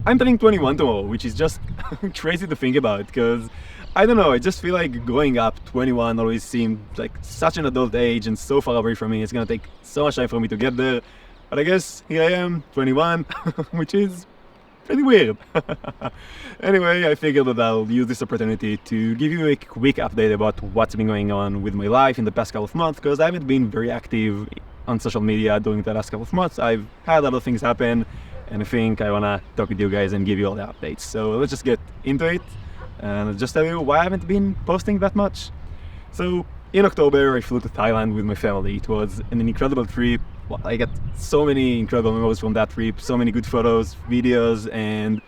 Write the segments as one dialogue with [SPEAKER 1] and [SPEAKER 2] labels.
[SPEAKER 1] I'm turning 21 tomorrow, which is just crazy to think about, because I don't know, I just feel like growing up 21 always seemed like such an adult age and so far away from me. It's gonna take so much time for me to get there. But I guess here I am, 21, which is pretty weird. Anyway, I figured that I'll use this opportunity to give you a quick update about what's been going on with my life in the past couple of months, because I haven't been very active on social media during the last couple of months. I've had other things happen, and I think I wanna talk with you guys and give you all the updates. So let's just get into it and I'll just tell you why I haven't been posting that much. So in October, I flew to Thailand with my family. It was an incredible trip. Well, I got so many incredible memories from that trip, so many good photos, videos, and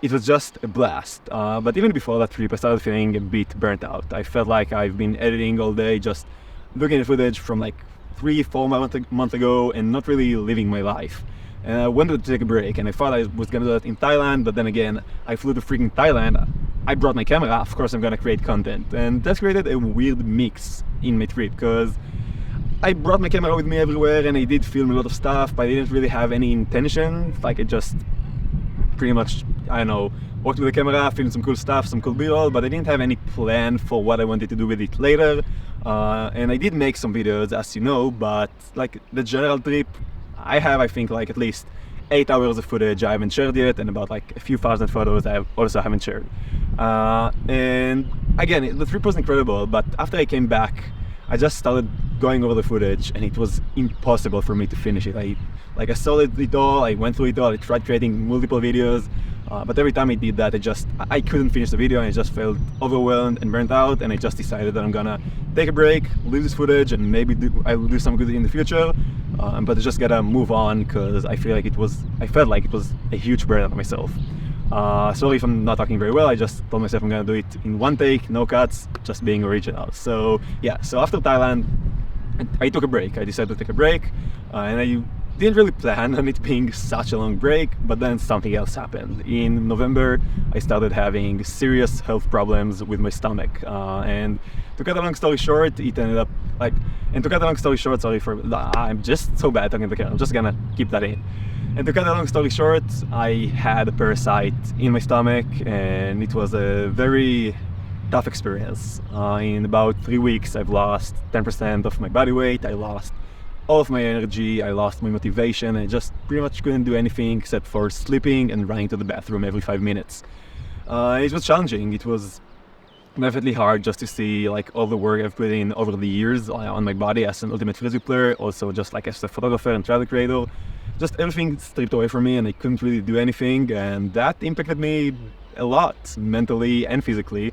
[SPEAKER 1] it was just a blast. But even before that trip, I started feeling a bit burnt out. I felt like I've been editing all day, just looking at footage from like 3-4 months ago and not really living my life. And I wanted to take a break, and I thought I was gonna do that in Thailand, but then again, I flew to freaking Thailand. I brought my camera, of course I'm gonna create content, and that's created a weird mix in my trip, because I brought my camera with me everywhere and I did film a lot of stuff, but I didn't really have any intention. Like I just pretty much, I don't know, walked with the camera, filmed some cool stuff, some cool b-roll, but I didn't have any plan for what I wanted to do with it later. And I did make some videos, as you know, but like the general trip, I have, I think, like at least 8 hours of footage I haven't shared yet, and about like a few thousand photos I also haven't shared. And again, the trip was incredible, but after I came back, I just started going over the footage and it was impossible for me to finish it. I saw it all, I went through it all, I tried creating multiple videos, but every time I did that, I couldn't finish the video and I just felt overwhelmed and burnt out, and I just decided that I'm gonna take a break, leave this footage, and maybe I will do some good in the future, but I just gotta move on, because I felt like it was a huge burden on myself. Sorry if I'm not talking very well. I just told myself I'm gonna do it in one take, no cuts, just being original. So yeah, so after Thailand, I took a break. I decided to take a break, and I didn't really plan on it being such a long break, but then something else happened. In November, I started having serious health problems with my stomach, and to cut a long story short, it ended up like, I'm just so bad talking to the camera, I'm just gonna keep that in. And to cut a long story short, I had a parasite in my stomach, and it was a very tough experience. In about 3 weeks, I've lost 10% of my body weight, I lost all of my energy, I lost my motivation, I just pretty much couldn't do anything except for sleeping and running to the bathroom every 5 minutes. It was challenging. It was definitely hard just to see like all the work I've put in over the years on my body as an ultimate frisbee player, also just like as a photographer and travel creator. Just everything stripped away from me and I couldn't really do anything, and that impacted me a lot, mentally and physically.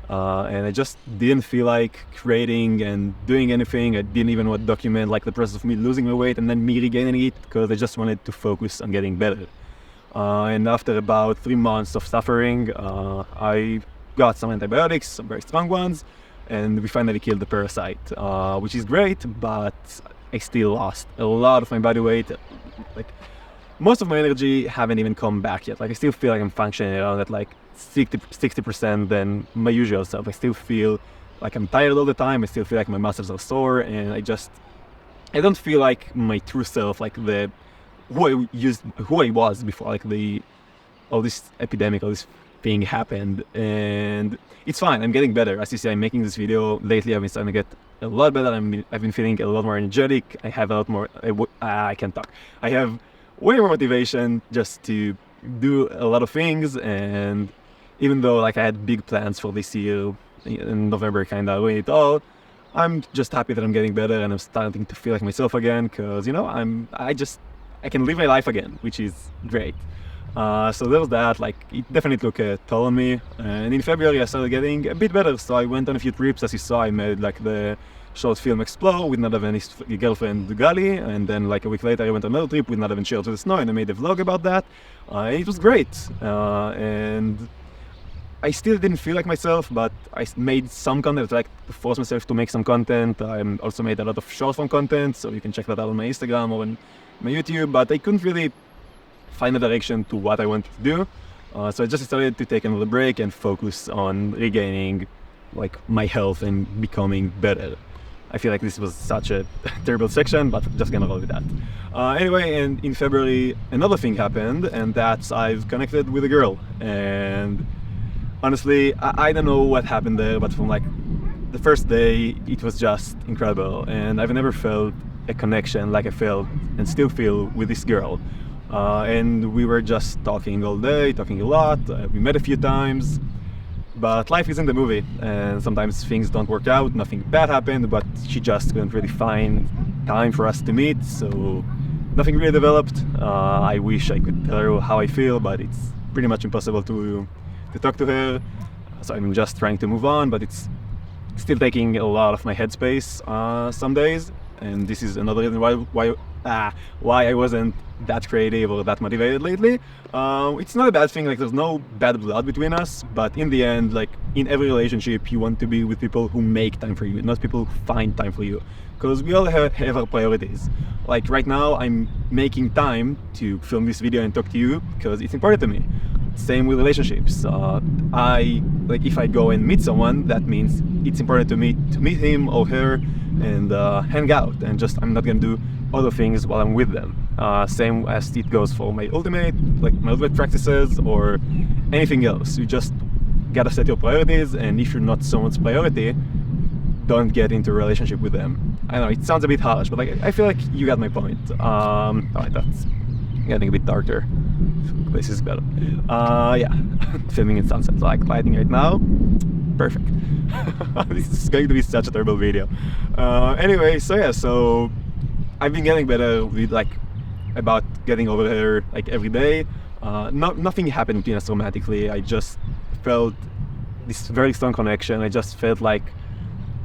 [SPEAKER 1] And I just didn't feel like creating and doing anything. I didn't even want to document like the process of me losing my weight and then me regaining it, because I just wanted to focus on getting better. And after about 3 months of suffering, I got some antibiotics, some very strong ones, and we finally killed the parasite, which is great, but I still lost a lot of my body weight. Like most of my energy haven't even come back yet. Like I still feel like I'm functioning around at like 60% than my usual self. I still feel like I'm tired all the time. I still feel like my muscles are sore, and I don't feel like my true self, like who I was before like all this epidemic, all this thing happened. And it's fine, I'm getting better. As you see, I'm making this video lately. I've been starting to get a lot better. I've been feeling a lot more energetic. I have a lot more, I can't talk. I have way more motivation just to do a lot of things, and even though like I had big plans for this year in November, kind of ruined it all, I'm just happy that I'm getting better and I'm starting to feel like myself again, because you know I can live my life again, which is great. So there was that. Like it definitely took a toll on me, and in February I started getting a bit better. So I went on a few trips. As you saw, I made like the short film Explore with Nadav girlfriend Gali, and then like a week later I went on another trip with Nadav and Share to the Snow, and I made a vlog about that. It was great, and I still didn't feel like myself, but I made some content, like to force myself to make some content. I also made a lot of short form content, so you can check that out on my Instagram or on my YouTube, but I couldn't really find a direction to what I wanted to do. So I just decided to take another break and focus on regaining like my health and becoming better. I feel like this was such a terrible section, but I'm just gonna roll with that. Anyway, and in February, another thing happened, and that's I've connected with a girl. And honestly, I don't know what happened there, but from like the first day, it was just incredible. And I've never felt a connection like I felt and still feel with this girl. And we were just talking all day, talking a lot. We met a few times. But life isn't a movie, and sometimes things don't work out, nothing bad happened, but she just couldn't really find time for us to meet, so nothing really developed. I wish I could tell her how I feel, but it's pretty much impossible to talk to her, so I'm just trying to move on, but it's still taking a lot of my headspace some days, and this is another reason why I wasn't that creative or that motivated lately. It's not a bad thing, like there's no bad blood between us, but in the end, like in every relationship, you want to be with people who make time for you, not people who find time for you, because we all have our priorities. Like right now, I'm making time to film this video and talk to you because it's important to me. Same with relationships. If I go and meet someone, that means it's important to me to meet him or her and hang out, and just I'm not gonna do other things while I'm with them. Same as it goes for my ultimate practices or anything else. You just gotta set your priorities, and if you're not someone's priority, don't get into a relationship with them. I know it sounds a bit harsh, but like I feel like you got my point. Alright, that's getting a bit darker. This is better. Yeah, filming in sunset, like lighting right now. Perfect. This is going to be such a terrible video. Anyway, so I've been getting better with about getting over her every day. Nothing happened between us romantically. I just felt this very strong connection. I just felt like,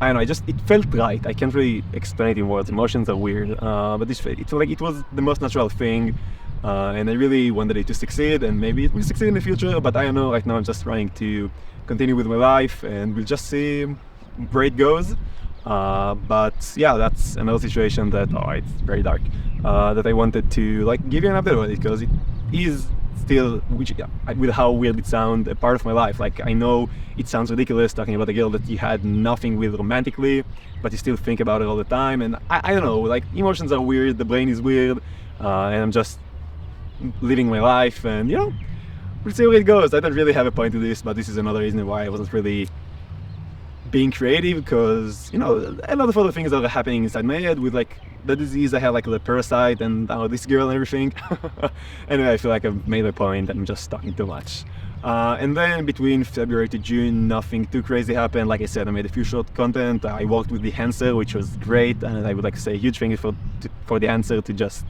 [SPEAKER 1] I don't know, it felt right. I can't really explain it in words. Emotions are weird, but it felt like it was the most natural thing, and I really wanted it to succeed, and maybe it will succeed in the future, but I don't know. Right now I'm just trying to continue with my life, and we'll just see where it goes. But yeah, that's another situation that, it's very dark, that I wanted to give you an update on it, because it is still, with how weird it sounds, a part of my life. I know it sounds ridiculous talking about a girl that you had nothing with romantically, but you still think about it all the time, and I don't know, emotions are weird, the brain is weird, and I'm just living my life, and we'll see where it goes. I don't really have a point to this, but this is another reason why I wasn't really being creative, because a lot of other things that are happening inside my head with the disease I have, the parasite and this girl and everything. Anyway, I feel like I've made my point and I'm just talking too much. And then between February to June, nothing too crazy happened. Like I said, I made a few short content. I worked with the Answer, which was great, and I would like to say a huge thank you for the Answer to just,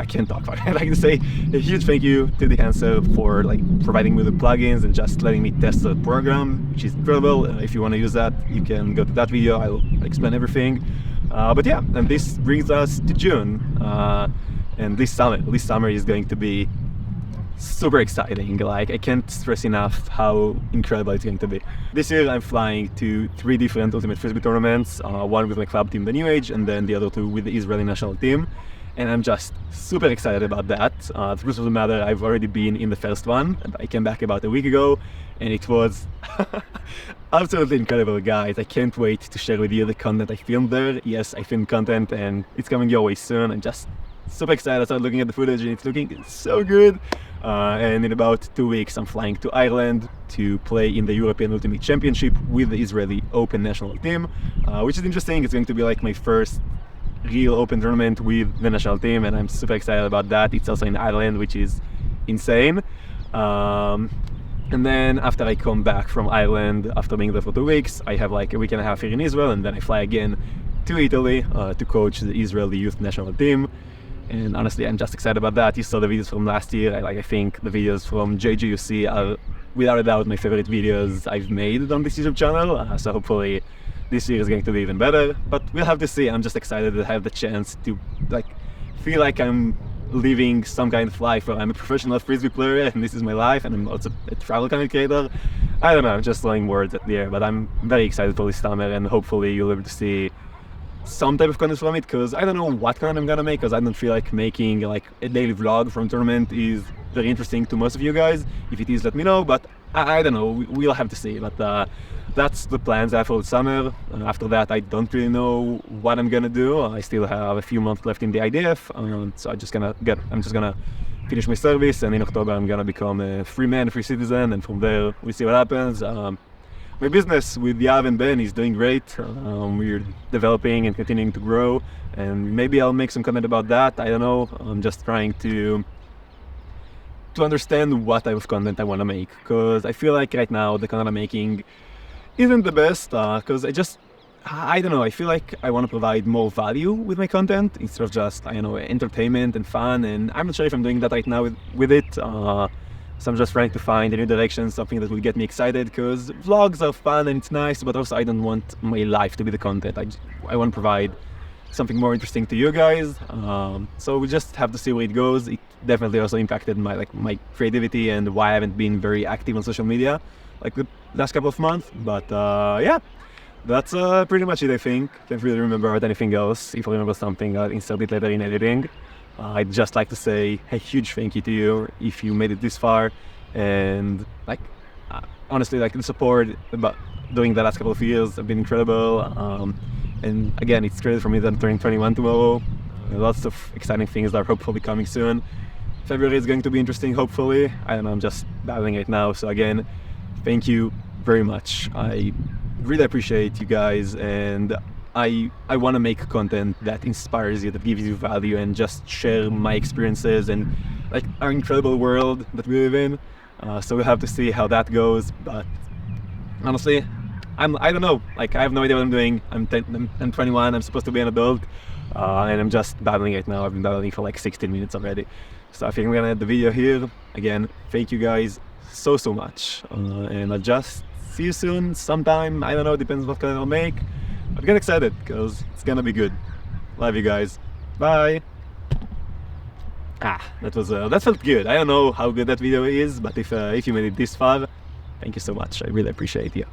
[SPEAKER 1] I can't talk about it. I'd like to say a huge thank you to the Answer for providing me the plugins and just letting me test the program, which is incredible. If you want to use that, you can go to that video. I'll explain everything. But yeah, and this brings us to June, and this summer is going to be super exciting. I can't stress enough how incredible it's going to be. This year I'm flying to 3 different Ultimate Frisbee tournaments, one with my club team, the New Age, and then the other 2 with the Israeli national team. And I'm just super excited about that. The truth of the matter, I've already been in the first one, and I came back about a week ago, and it was absolutely incredible, guys. I can't wait to share with you the content I filmed there. Yes, I filmed content, and it's coming your way soon. I'm just super excited. I started looking at the footage, and it's looking so good. And in about 2 weeks, I'm flying to Ireland to play in the European Ultimate Championship with the Israeli Open national team, which is interesting. It's going to be my first real open tournament with the national team, and I'm super excited about that. It's also in Ireland, which is insane. And then after I come back from Ireland, after being there for 2 weeks, I have a week and a half here in Israel, and then I fly again to Italy to coach the Israeli youth national team. And honestly, I'm just excited about that. You saw the videos from last year. I think the videos from JGUC are without a doubt my favorite videos I've made on this YouTube channel. So hopefully this year is going to be even better, but we'll have to see. I'm just excited to have the chance to feel like I'm living some kind of life where I'm a professional frisbee player and this is my life, and I'm also a travel content creator. I don't know, I'm just throwing words at the air, but I'm very excited for this summer, and hopefully you'll be able to see some type of content from it, because I don't know what content I'm gonna make, because I don't feel like making a daily vlog from tournament is very interesting to most of you guys. If it is, let me know, but I don't know, we'll have to see. But that's the plans I have for the summer. After that, I don't really know what I'm gonna do. I still have a few months left in the IDF, so I'm just gonna finish my service, and in October I'm gonna become a free man, free citizen, and from there we see what happens. My business with Yav and Ben is doing great. We're developing and continuing to grow, and maybe I'll make some comment about that. I don't know. I'm just trying to understand what type of content I want to make, because I feel like right now the content I'm making isn't the best, because I don't know, I feel like I want to provide more value with my content instead of just, I don't know, entertainment and fun, and I'm not sure if I'm doing that right now with it. So I'm just trying to find a new direction, something that will get me excited, because vlogs are fun and it's nice, but also I don't want my life to be the content. I want to provide something more interesting to you guys. So we just have to see where it goes. It definitely also impacted my creativity and why I haven't been very active on social media like the last couple of months. But yeah, that's pretty much it, I think. Can't really remember about anything else. If I remember something, I'll insert it later in editing. I'd just like to say a huge thank you to you if you made it this far, and honestly, the support about during the last couple of years have been incredible. And again, it's crazy for me that I'm turning 21 tomorrow. Lots of exciting things that are hopefully coming soon. February is going to be interesting, hopefully. I don't know, I'm just babbling right now. So again, thank you very much. I really appreciate you guys, and I want to make content that inspires you, that gives you value, and just share my experiences and our incredible world that we live in. So we'll have to see how that goes. But honestly, I don't know, I have no idea what I'm doing. I'm 21, I'm supposed to be an adult, and I'm just babbling right now. I've been babbling for 16 minutes already. So I think we're gonna end the video here. Again, thank you guys so much, and I'll just see you soon sometime. I don't know, depends what content I'll make, but get excited because it's gonna be good. Love you guys. Bye. That felt good. I don't know how good that video is, but if you made it this far, thank you so much. I really appreciate you.